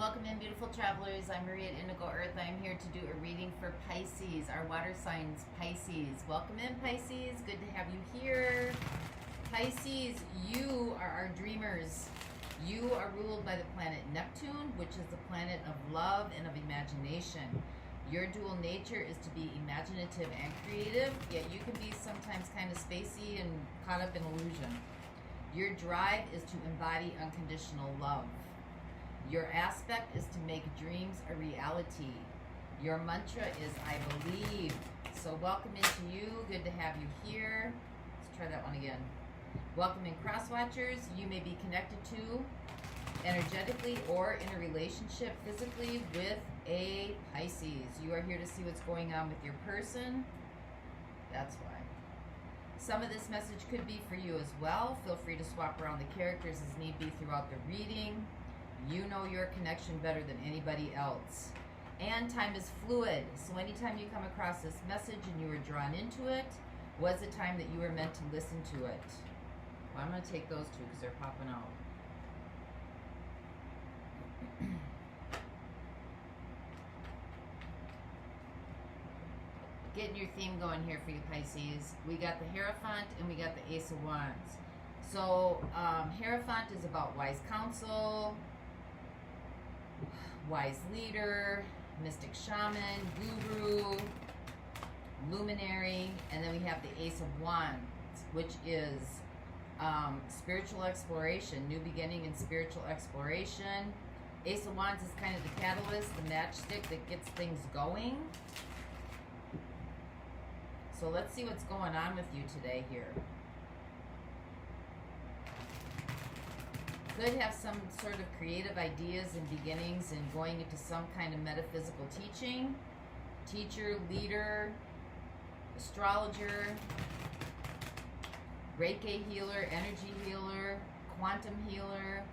Welcome in, beautiful travelers. I'm Maria at Indigo Earth. I'm here to do a reading for Pisces, our water signs, Pisces. Welcome in, Pisces. Good to have you here. Pisces, you are our dreamers. You are ruled by the planet Neptune, which is the planet of love and of imagination. Your dual nature is to be imaginative and creative, yet you can be sometimes kind of spacey and caught up in illusion. Your drive is to embody unconditional love. Your aspect is to make dreams a reality. Your mantra is I believe. So welcome into you. Good to have you here. Let's try that one again. Welcome in, cross watchers. You may be connected to energetically or in a relationship physically with a Pisces. You are here to see what's going on with your person. That's why. Some of this message could be for you as well. Feel free to swap around the characters as need be throughout the reading. You know your connection better than anybody else. And time is fluid. So anytime you come across this message and you were drawn into it, was the time that you were meant to listen to it. Well, I'm going to take those two because they're popping out. Getting your theme going here for you, Pisces. We got the Hierophant and we got the Ace of Wands. So Hierophant is about wise counsel, wise leader, mystic shaman, guru, luminary, and then we have the Ace of Wands, which is spiritual exploration, new beginning in spiritual exploration. Ace of Wands is kind of the catalyst, the matchstick that gets things going. So let's see what's going on with you today here. Could have some sort of creative ideas and beginnings and going into some kind of metaphysical teaching. Teacher, leader, astrologer, Reiki healer, energy healer, quantum healer,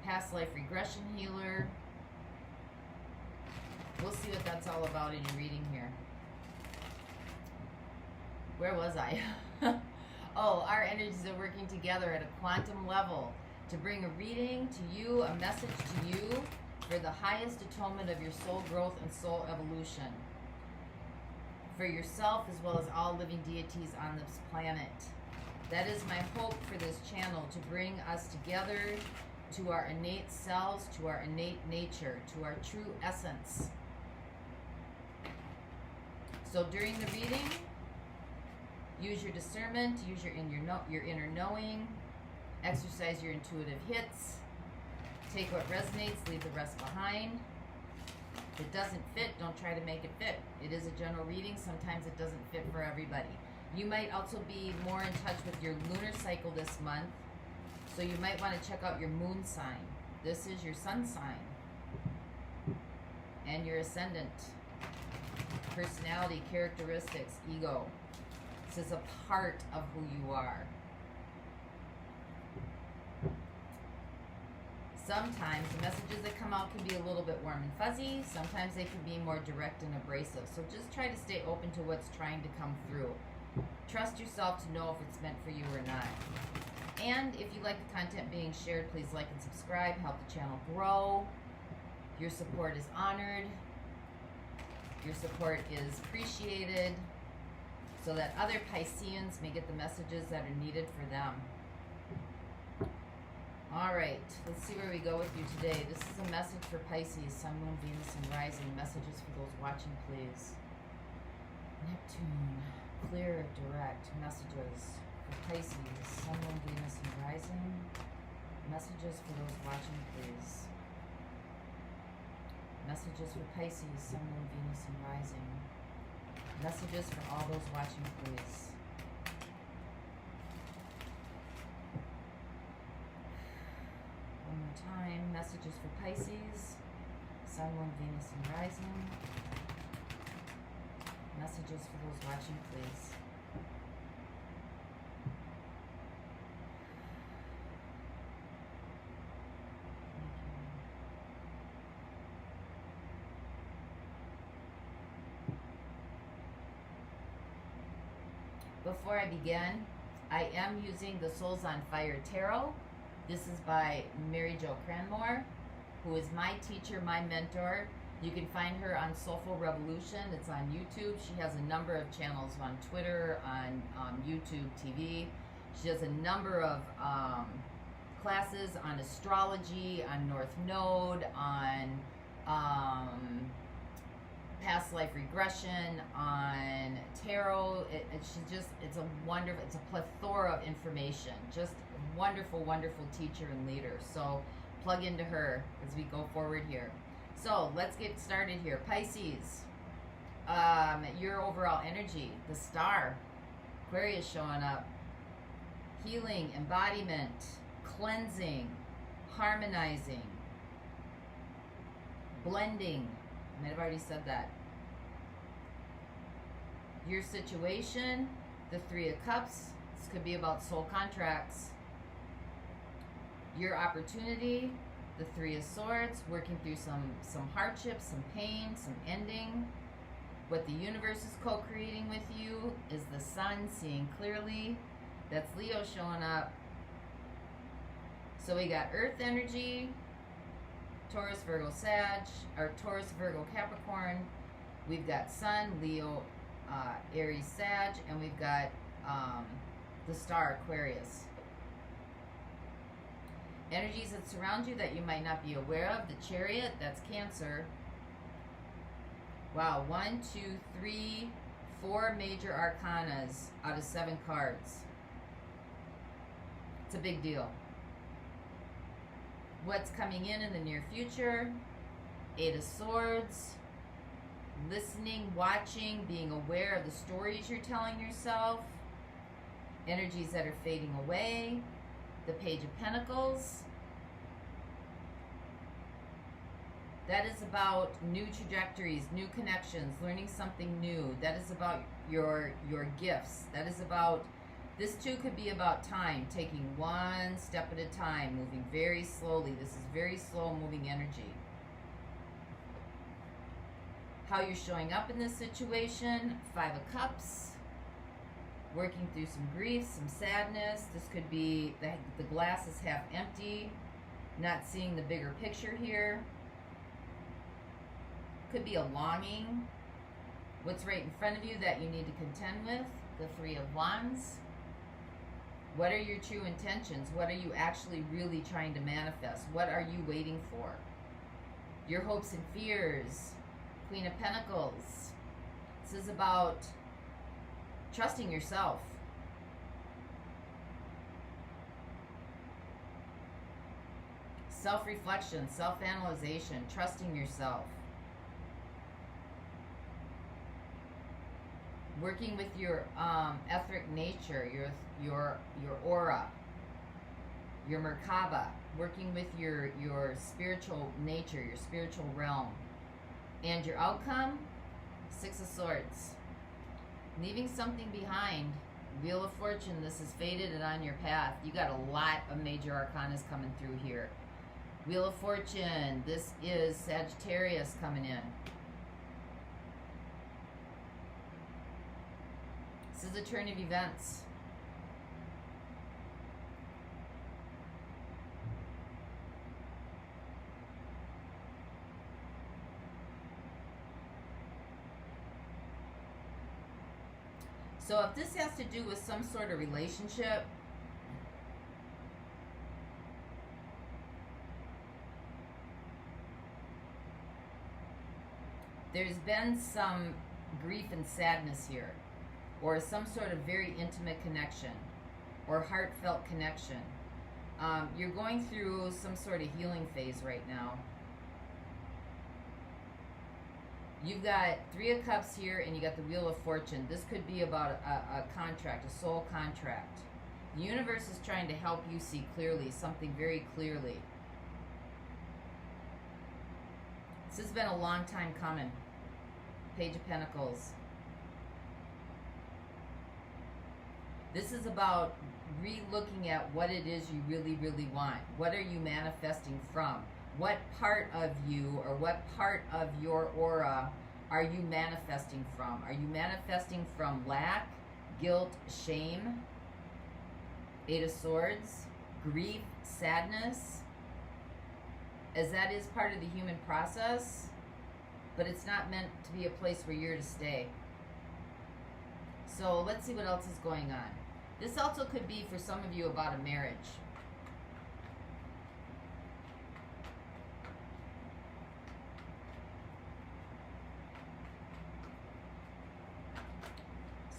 past life regression healer. We'll see what that's all about in your reading here. Where was I? Oh, our energies are working together at a quantum level to bring a reading to you, a message to you for the highest atonement of your soul growth and soul evolution. For yourself as well as all living deities on this planet. That is my hope for this channel, to bring us together to our innate selves, to our innate nature, to our true essence. So during the reading, use your discernment, use your inner knowing, exercise your intuitive hits, take what resonates, leave the rest behind. If it doesn't fit, don't try to make it fit. It is a general reading. Sometimes it doesn't fit for everybody. You might also be more in touch with your lunar cycle this month, so you might want to check out your moon sign. This is your sun sign and your ascendant. Personality, characteristics, ego. This is a part of who you are. Sometimes the messages that come out can be a little bit warm and fuzzy. Sometimes they can be more direct and abrasive. So just try to stay open to what's trying to come through. Trust yourself to know if it's meant for you or not. And if you like the content being shared, please like and subscribe. Help the channel grow. Your support is honored. Your support is appreciated, so that other Pisceans may get the messages that are needed for them. All right, let's see where we go with you today. This is a message for Pisces, Sun, Moon, Venus, and Rising. Messages for those watching, please. Neptune, clear, direct messages for Pisces, Sun, Moon, Venus, and Rising. Messages for those watching, please. Messages for Pisces, Sun, Moon, Venus, and Rising. Messages for all those watching, please. One more time. Messages for Pisces, Sun, Moon, Venus, and Rising. Messages for those watching, please. Before I begin, I am using the Souls on Fire Tarot. This is by MaryJo Cranmore. who is my teacher, my mentor. You can find her on Soulful Revolution. It's on YouTube. She has a number of channels on Twitter, on YouTube TV. She does a number of classes on astrology, on North Node, on past life regression, on tarot. It's a wonderful, it's a plethora of information. Just a wonderful, wonderful teacher and leader. So plug into her as we go forward here. So let's get started here. Pisces, your overall energy, the star, Aquarius showing up. Healing, embodiment, cleansing, harmonizing, blending. I might have already said that. Your situation, the Three of Cups. This could be about soul contracts. Your opportunity, the Three of Swords, working through some hardships, some pain, some ending. What the universe is co-creating with you is the sun, seeing clearly. That's Leo showing up. So we got Earth energy, Taurus, Virgo, Sag, or Taurus, Virgo, Capricorn. We've got Sun, Leo, Aries, Sag, and we've got the star, Aquarius. Energies that surround you that you might not be aware of. The Chariot, that's Cancer. Wow, 1, 2, 3, 4 major arcanas out of 7 cards. It's a big deal. What's coming in the near future? 8 of Swords. Listening, watching, being aware of the stories you're telling yourself. Energies that are fading away. The Page of Pentacles. That is about new trajectories, new connections, learning something new. That is about your gifts. That is about, this too could be about time, taking one step at a time, moving very slowly. This is very slow moving energy. How you're showing up in this situation, 5 of Cups. Working through some grief, some sadness. This could be the glass is half empty, not seeing the bigger picture here. Could be a longing. What's right in front of you that you need to contend with? The 3 of Wands. What are your true intentions? What are you actually really trying to manifest? What are you waiting for? Your hopes and fears. Queen of Pentacles. This is about trusting yourself. Self-reflection, self-analyzation, trusting yourself. Working with your etheric nature, your aura, your Merkaba, working with your spiritual nature, your spiritual realm. And your outcome, 6 of Swords. Leaving something behind. Wheel of Fortune, this is fated and on your path. You got a lot of major arcanas coming through here. Wheel of Fortune, this is Sagittarius coming in. This is a turn of events. So if this has to do with some sort of relationship, there's been some grief and sadness here, or some sort of very intimate connection, or heartfelt connection. You're going through some sort of healing phase right now. You've got 3 of Cups here, and you got the Wheel of Fortune. This could be about a contract, a soul contract. The universe is trying to help you see clearly, something very clearly. This has been a long time coming. Page of Pentacles. This is about re-looking at what it is you really, really want. What are you manifesting from? What part of you or what part of your aura are you manifesting from? Are you manifesting from lack, guilt, shame, 8 of Swords, grief, sadness? as that is part of the human process, but it's not meant to be a place where you're to stay. So let's see what else is going on. This also could be for some of you about a marriage.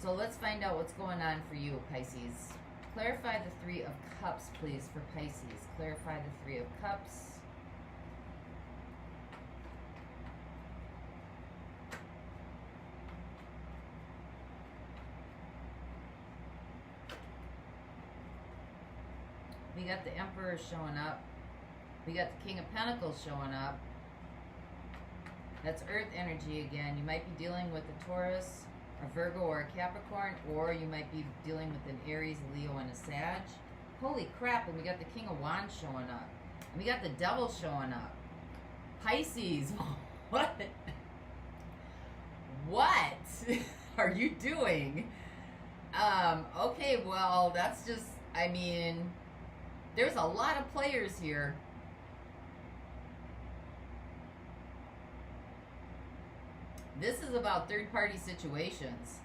So let's find out what's going on for you, Pisces. Clarify the Three of Cups, please, for Pisces. Clarify the Three of Cups. We got the Emperor showing up. We got the King of Pentacles showing up. That's Earth energy again. You might be dealing with a Taurus, a Virgo, or a Capricorn, or you might be dealing with an Aries, a Leo, and a Sag. Holy crap, and we got the King of Wands showing up. And we got the Devil showing up. Pisces, what? What are you doing? Okay, well, that's just, I mean, there's a lot of players here. This is about third-party situations.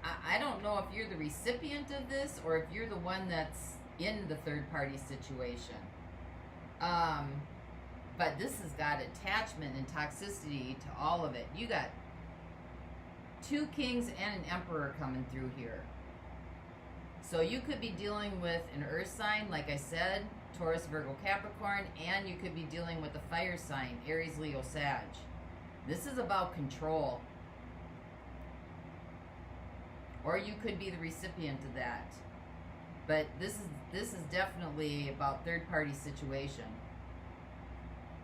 I don't know if you're the recipient of this or if you're the one that's in the third-party situation. But this has got attachment and toxicity to all of it. You got two kings and an emperor coming through here. So you could be dealing with an earth sign, like I said, Taurus, Virgo, Capricorn, and you could be dealing with a fire sign, Aries, Leo, Sag. This is about control. Or you could be the recipient of that. But this is definitely about third-party situation.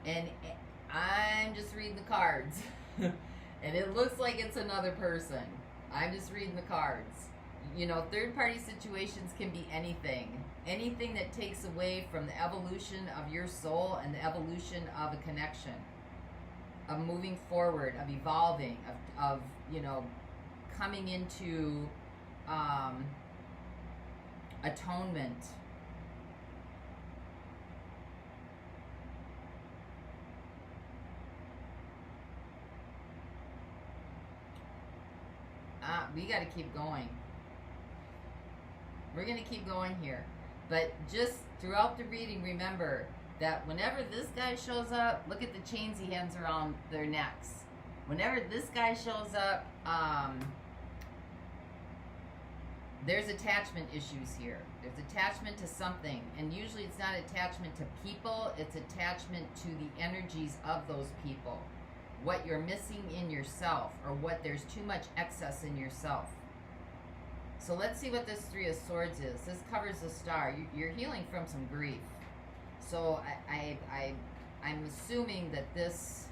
And I'm just reading the cards. And it looks like it's another person. I'm just reading the cards. You know, third-party situations can be anything. Anything that takes away from the evolution of your soul and the evolution of a connection. Of moving forward, of evolving, of you know, coming into atonement. We got to keep going. We're going to keep going here. But just throughout the reading, remember that whenever this guy shows up, look at the chains he hands around their necks. Whenever this guy shows up, there's attachment issues here. There's attachment to something. And usually it's not attachment to people, it's attachment to the energies of those people. What you're missing in yourself, or what there's too much excess in yourself. So let's see what this Three of Swords is. This covers the Star. You're healing from some grief. So I'm assuming that this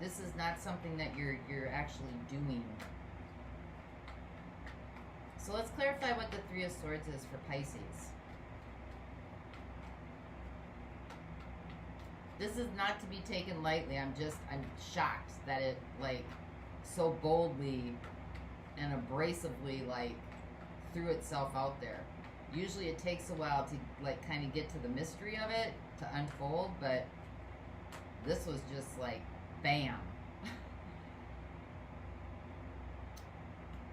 is not something that you're actually doing. So let's clarify what the Three of Swords is for Pisces. This is not to be taken lightly. I'm shocked that it, like, so boldly and abrasively, like, threw itself out there. Usually it takes a while to, like, kind of get to the mystery of it, to unfold, but this was just like, bam.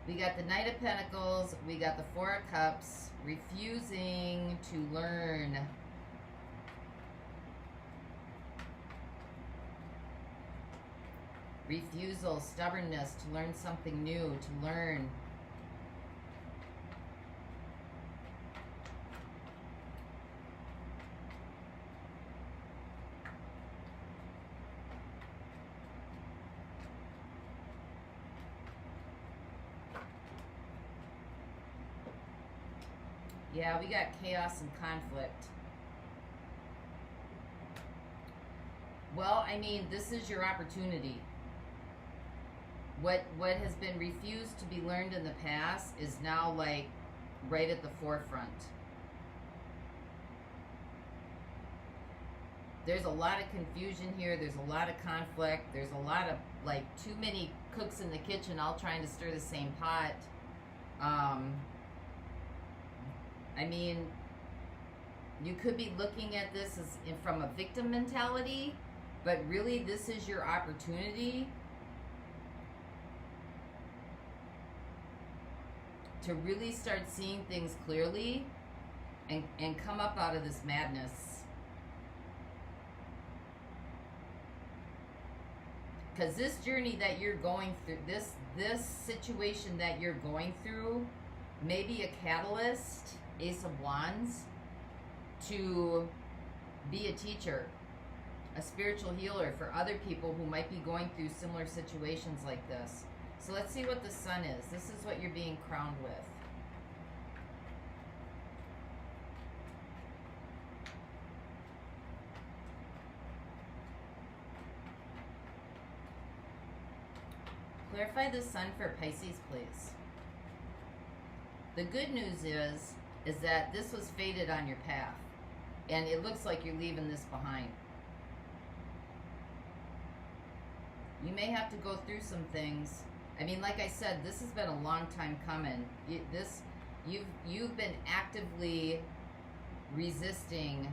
We got the Knight of Pentacles, we got the Four of Cups, refusing to learn. Refusal, stubbornness to learn something new, to learn. Yeah, we got chaos and conflict. Well, I mean, this is your opportunity. What has been refused to be learned in the past is now, like, right at the forefront. There's a lot of confusion here. There's a lot of conflict. There's a lot of, like, too many cooks in the kitchen all trying to stir the same pot. I mean, you could be looking at this as from a victim mentality, but really this is your opportunity to really start seeing things clearly and come up out of this madness. Because this journey that you're going through, this situation that you're going through may be a catalyst, Ace of Wands, to be a teacher, a spiritual healer for other people who might be going through similar situations like this. So let's see what the Sun is. This is what you're being crowned with. Clarify the Sun for Pisces, please. The good news is that this was fated on your path, and it looks like you're leaving this behind. You may have to go through some things. I mean, like I said, this has been a long time coming. You've been actively resisting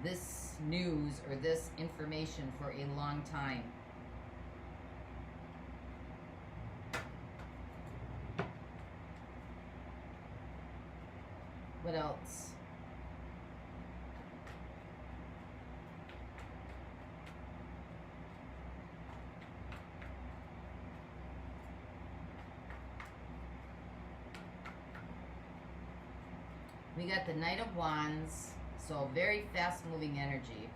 this news or this information for a long time. What else? We got the Knight of Wands, so very fast-moving energy.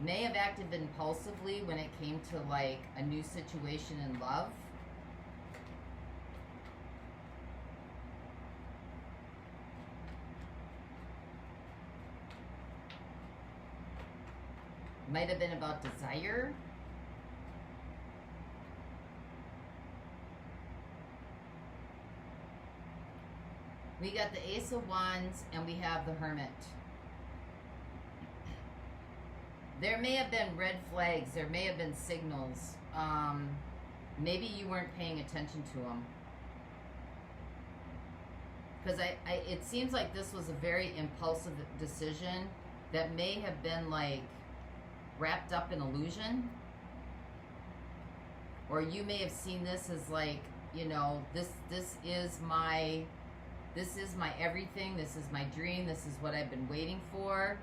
May have acted impulsively when it came to like a new situation in love. Might have been about desire. We got the Ace of Wands and we have the Hermit. There may have been red flags. There may have been signals. Maybe you weren't paying attention to them. Because it seems like this was a very impulsive decision that may have been like wrapped up in illusion, or you may have seen this as like, you know, this is my everything, this is my dream, this is what I've been waiting for.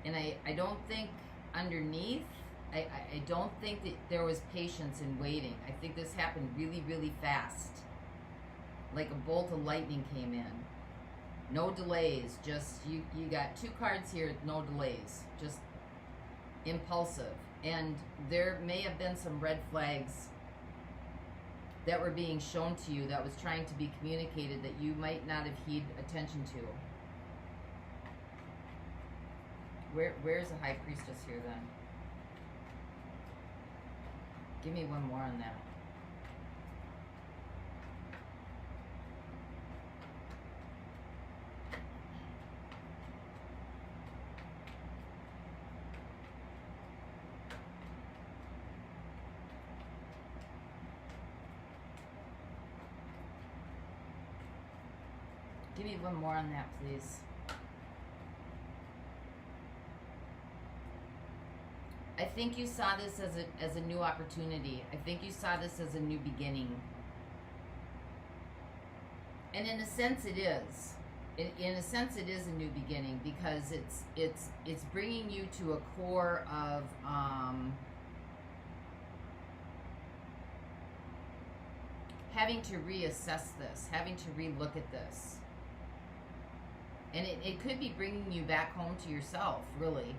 And I don't think underneath, I don't think that there was patience in waiting. I think this happened really, really fast, like a bolt of lightning came in. No delays, just you got two cards here, no delays, just impulsive. And there may have been some red flags that were being shown to you that was trying to be communicated that you might not have heed attention to. Where's the High Priestess here then? Give me one more on that. Give me one more on that, please. I think you saw this as a new opportunity. I think you saw this as a new beginning. And in a sense it is. In a sense it is a new beginning, because it's bringing you to a core of having to reassess this, having to relook at this. And it could be bringing you back home to yourself, really.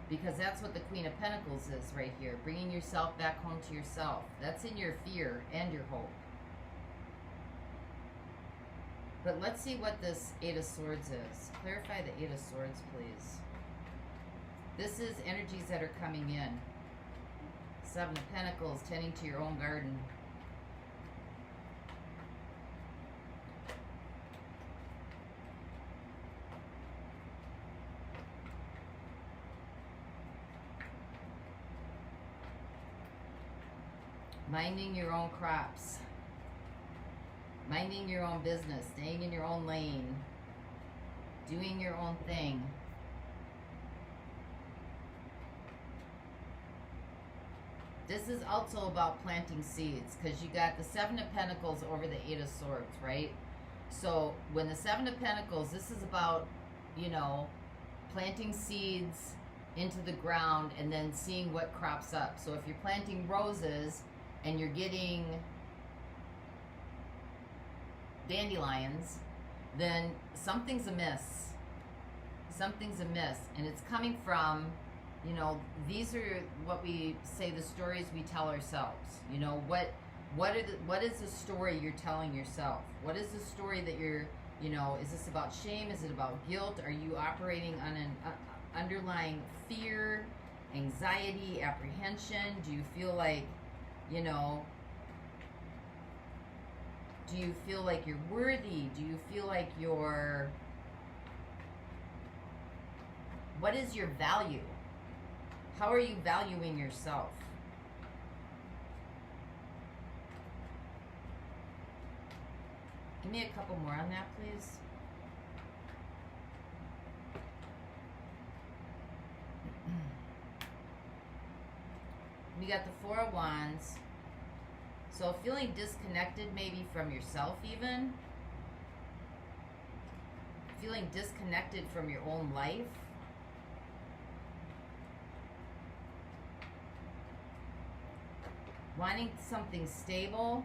Because that's what the Queen of Pentacles is right here. Bringing yourself back home to yourself. That's in your fear and your hope. But let's see what this Eight of Swords is. Clarify the Eight of Swords, please. This is energies that are coming in. Seven of Pentacles, tending to your own garden. Minding your own crops. Minding your own business. Staying in your own lane. Doing your own thing. This is also about planting seeds, because you got the Seven of Pentacles over the Eight of Swords, right? So when the Seven of Pentacles, this is about, you know, planting seeds into the ground and then seeing what crops up. So if you're planting roses and you're getting dandelions, then something's amiss. Something's amiss. And it's coming from, you know, these are what we say, the stories we tell ourselves. You know, what is the story you're telling yourself? What is the story that you're, you know, is this about shame? Is it about guilt? Are you operating on an underlying fear, anxiety, apprehension? Do you feel like, you know, do you feel like you're worthy? Do you feel like you're, what is your value? How are you valuing yourself? Give me a couple more on that, please. We got the Four of Wands. So feeling disconnected maybe from yourself even. Feeling disconnected from your own life. Wanting something stable.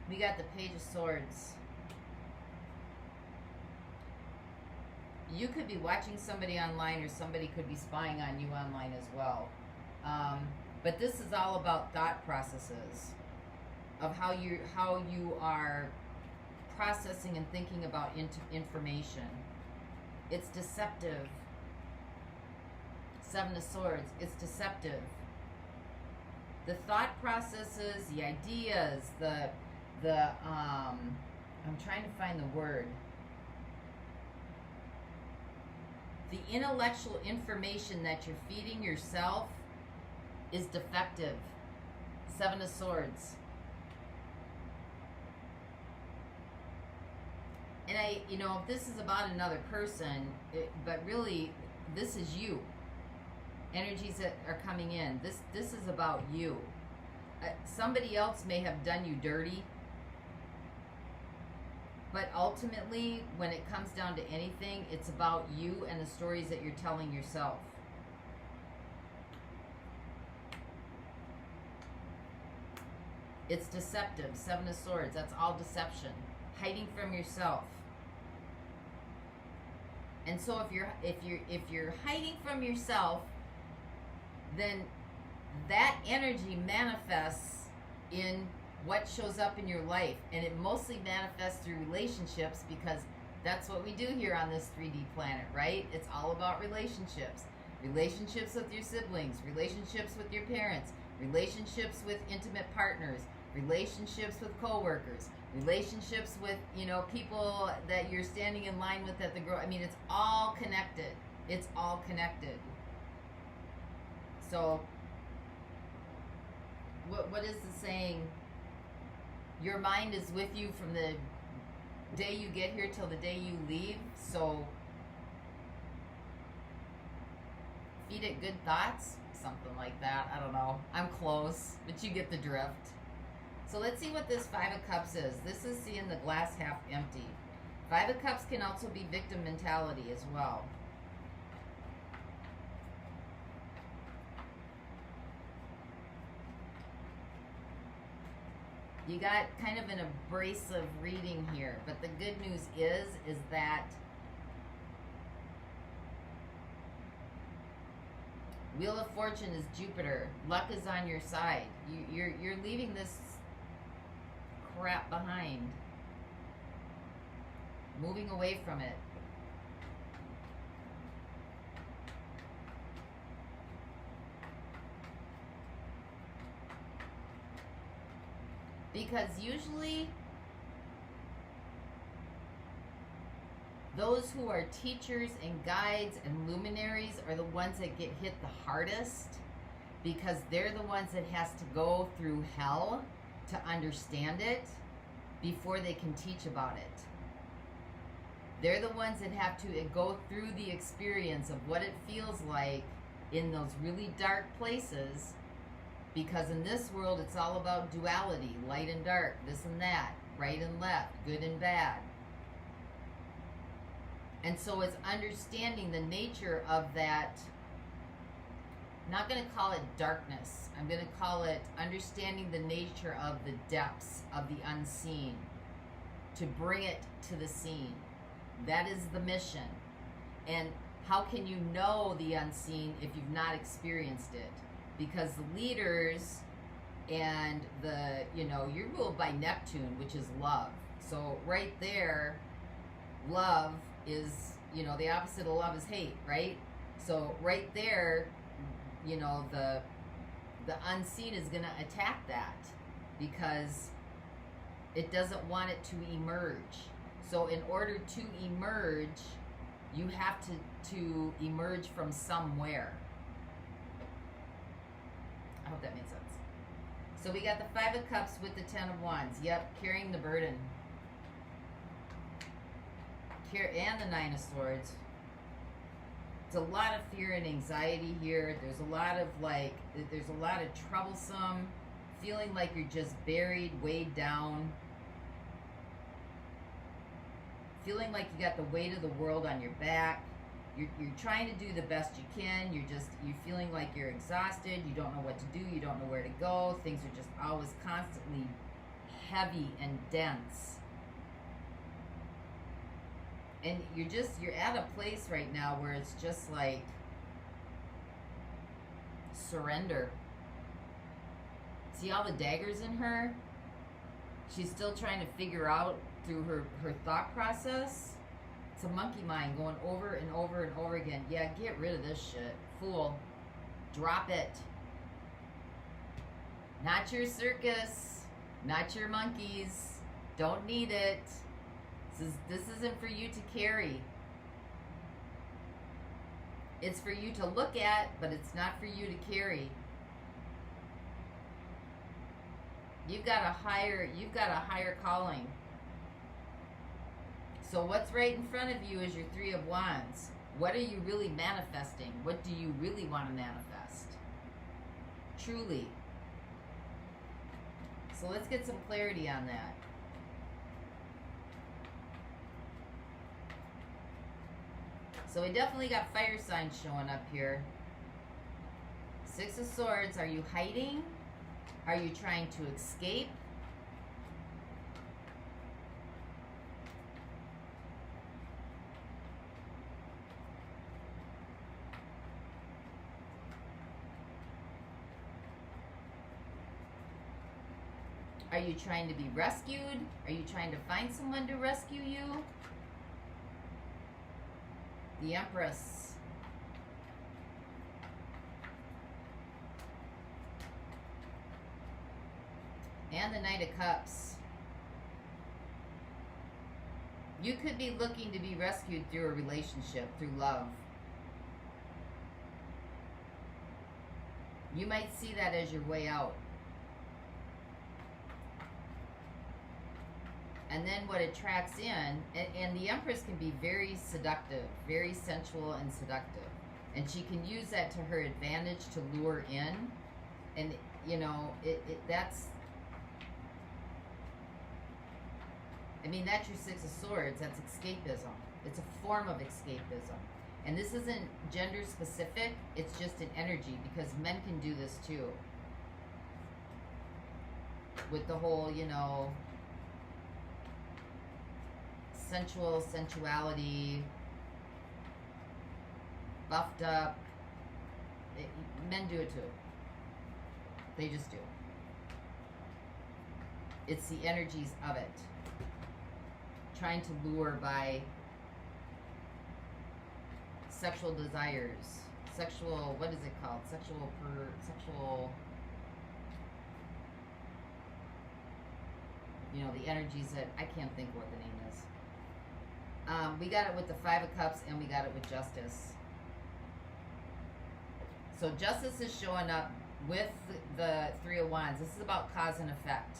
We got the Page of Swords. You could be watching somebody online, or somebody could be spying on you online as well. But this is all about thought processes of how you are processing and thinking about information. It's deceptive. Seven of Swords. It's deceptive. The thought processes, the ideas, I'm trying to find the word. The intellectual information that you're feeding yourself is defective. Seven of Swords. And you know, if this is about another person, but really, this is you. Energies that are coming in. This is about you. Somebody else may have done you dirty, but ultimately, when it comes down to anything, it's about you and the stories that you're telling yourself. It's deceptive. Seven of Swords. That's all deception. Hiding from yourself. And so if you're hiding from yourself, then that energy manifests in what shows up in your life, and it mostly manifests through relationships, because that's what we do here on this 3D planet, right? It's all about relationships. Relationships with your siblings, relationships with your parents, relationships with intimate partners, relationships with coworkers, relationships with, you know, people that you're standing in line with at the I mean, it's all connected. It's all connected. So, what is the saying? Your mind is with you from the day you get here till the day you leave. So, feed it good thoughts. Something like that. I don't know. I'm close, but you get the drift. So let's see what this Five of Cups is. This is seeing the glass half empty. Five of Cups can also be victim mentality as well. You got kind of an abrasive reading here, but the good news is that Wheel of Fortune is Jupiter. Luck is on your side. You're leaving this crap behind. Moving away from it. Because usually those who are teachers and guides and luminaries are the ones that get hit the hardest. because they're the ones that has to go through hell to understand it before they can teach about it. They're the ones that have to go through the experience of what it feels like in those really dark places, because in this world it's all about duality, light and dark, this and that, right and left, good and bad. And so it's understanding the nature of that. I'm not going to call it darkness. I'm going to call it understanding the nature of the depths of the unseen, to bring it to the seen. That is the mission. And how can you know the unseen if you've not experienced it? Because the leaders and the, you're ruled by Neptune, which is love. So right there, love is, the opposite of love is hate, right? So right there, the unseen is going to attack that because it doesn't want it to emerge. So in order to emerge, you have to emerge from somewhere. I hope that made sense. So we got the 5 of Cups with the 10 of Wands. Yep, carrying the burden. And the 9 of Swords. It's a lot of fear and anxiety here. There's a lot of troublesome, feeling like you're just buried, weighed down. Feeling like you got the weight of the world on your back. You're trying to do the best you can. You're feeling like you're exhausted. You don't know what to do. You don't know where to go. Things are just always constantly heavy and dense. And you're at a place right now where it's just like surrender. See all the daggers in her? She's still trying to figure out through her thought process. It's a monkey mind going over and over and over again. Yeah, get rid of this shit. Fool. Drop it. Not your circus. Not your monkeys. Don't need it. This isn't for you to carry. It's for you to look at, but it's not for you to carry. You've got a higher calling. So what's right in front of you is your 3 of Wands. What are you really manifesting? What do you really want to manifest? Truly. So let's get some clarity on that. So we definitely got fire signs showing up here. 6 of Swords. Are you hiding? Are you trying to escape? Are you trying to be rescued? Are you trying to find someone to rescue you? The Empress. And the Knight of Cups. You could be looking to be rescued through a relationship, through love. You might see that as your way out. And then what attracts in, and the Empress can be very seductive, very sensual and seductive. And she can use that to her advantage to lure in. And, that's your 6 of Swords. That's escapism. It's a form of escapism. And this isn't gender specific. It's just an energy, because men can do this too. With the whole, sensuality, buffed up. Men do it too. They just do. It's the energies of it. Trying to lure by sexual desires. What is it called? The energies that, I can't think what the name is. We got it with the 5 of Cups, and we got it with Justice. So Justice is showing up with the Three of Wands, this is about cause and effect.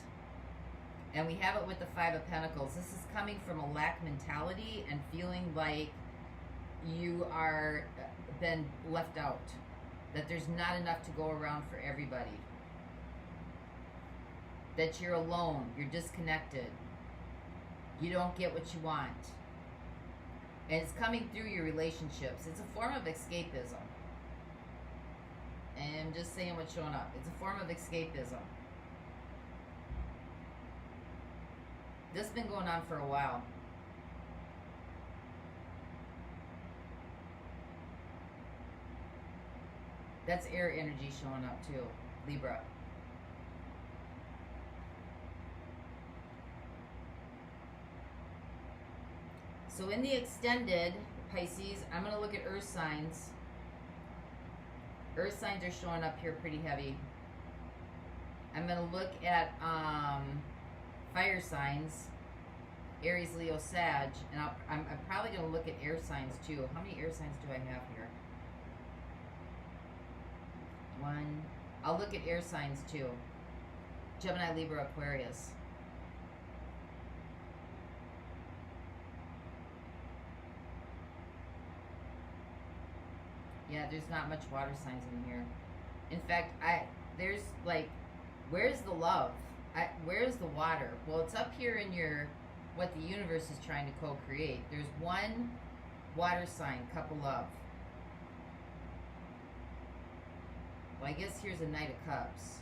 And we have it with the Five of Pentacles. This is coming from a lack mentality and feeling like you are been left out. That there's not enough to go around for everybody. That you're alone. You're disconnected. You don't get what you want. And it's coming through your relationships. It's a form of escapism. And I'm just saying what's showing up. It's a form of escapism. This has been going on for a while. That's air energy showing up too, Libra. So in the extended, Pisces, I'm going to look at earth signs. Earth signs are showing up here pretty heavy. I'm going to look at fire signs, Aries, Leo, Sag, and I'm probably going to look at air signs too. How many air signs do I have here? One. I'll look at air signs too. Gemini, Libra, Aquarius. Yeah, there's not much water signs in here. In fact, there's like, where's the love? Where's the water? Well, it's up here in your, what the universe is trying to co-create. There's one water sign, cup of love. Well, I guess here's a Knight of Cups.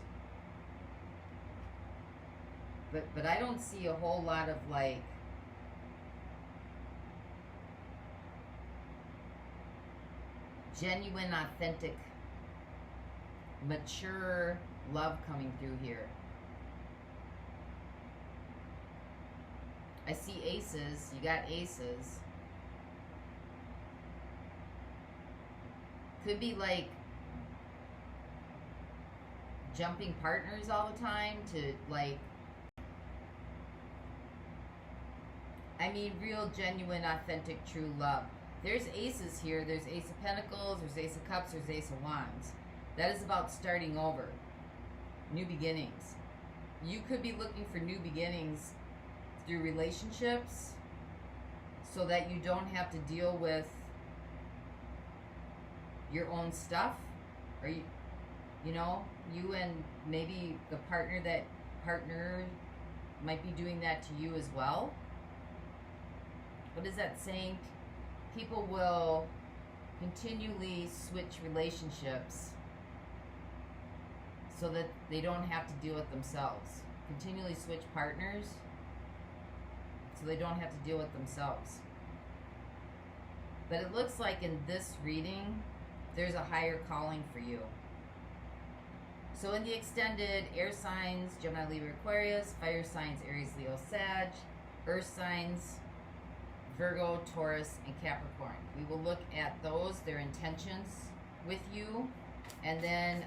But I don't see a whole lot of like, genuine, authentic, mature love coming through here. I see aces. You got aces. Could be like jumping partners all the time to like, I mean real, genuine, authentic, true love. There's aces here. There's Ace of Pentacles, there's Ace of Cups, there's Ace of Wands. That is about starting over. New beginnings. You could be looking for new beginnings through relationships so that you don't have to deal with your own stuff. Or you know, you and maybe the partner might be doing that to you as well. What is that saying? People will continually switch relationships so that they don't have to deal with themselves. Continually switch partners so they don't have to deal with themselves. But it looks like in this reading, there's a higher calling for you. So in the extended, air signs, Gemini, Libra, Aquarius, fire signs, Aries, Leo, Sag, earth signs, Virgo, Taurus, and Capricorn. We will look at those, their intentions with you, and then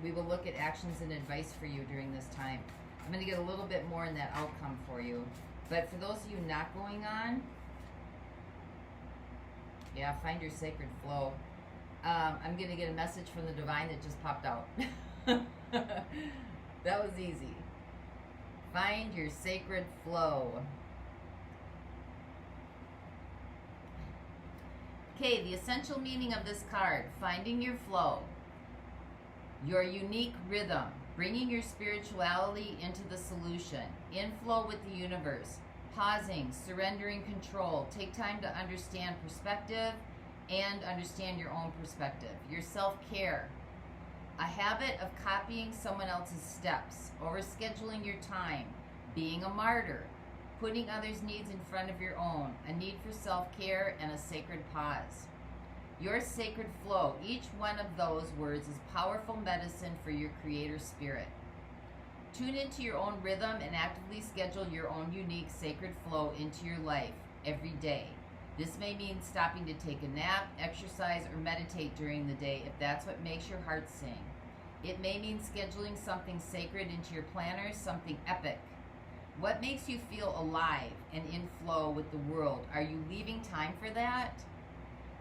we will look at actions and advice for you during this time. I'm going to get a little bit more in that outcome for you. But for those of you not going on, yeah, find your sacred flow. I'm going to get a message from the divine that just popped out. That was easy. Find your sacred flow. Okay, the essential meaning of this card, finding your flow, your unique rhythm, bringing your spirituality into the solution, in flow with the universe, pausing, surrendering control, take time to understand perspective and understand your own perspective, your self-care, a habit of copying someone else's steps, overscheduling your time, being a martyr, putting others' needs in front of your own, a need for self-care, and a sacred pause. Your sacred flow, each one of those words is powerful medicine for your creator spirit. Tune into your own rhythm and actively schedule your own unique sacred flow into your life every day. This may mean stopping to take a nap, exercise, or meditate during the day if that's what makes your heart sing. It may mean scheduling something sacred into your planner, something epic. What makes you feel alive and in flow with the world? Are you leaving time for that?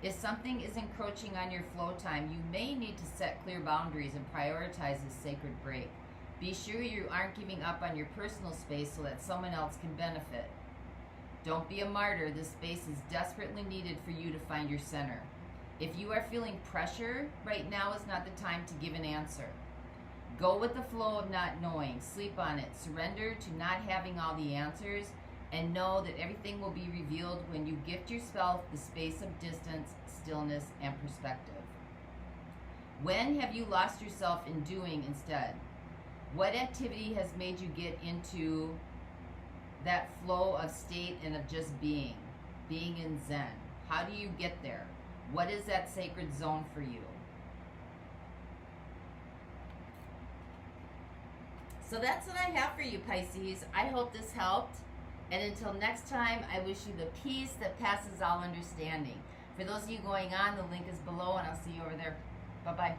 If something is encroaching on your flow time, you may need to set clear boundaries and prioritize this sacred break. Be sure you aren't giving up on your personal space so that someone else can benefit. Don't be a martyr. This space is desperately needed for you to find your center. If you are feeling pressure, right now is not the time to give an answer. Go with the flow of not knowing. Sleep on it. Surrender to not having all the answers, and know that everything will be revealed when you gift yourself the space of distance, stillness, and perspective. When have you lost yourself in doing instead? What activity has made you get into that flow of state and of just being in Zen? How do you get there? What is that sacred zone for you? So that's what I have for you, Pisces. I hope this helped. And until next time, I wish you the peace that passes all understanding. For those of you going on, the link is below, and I'll see you over there. Bye-bye.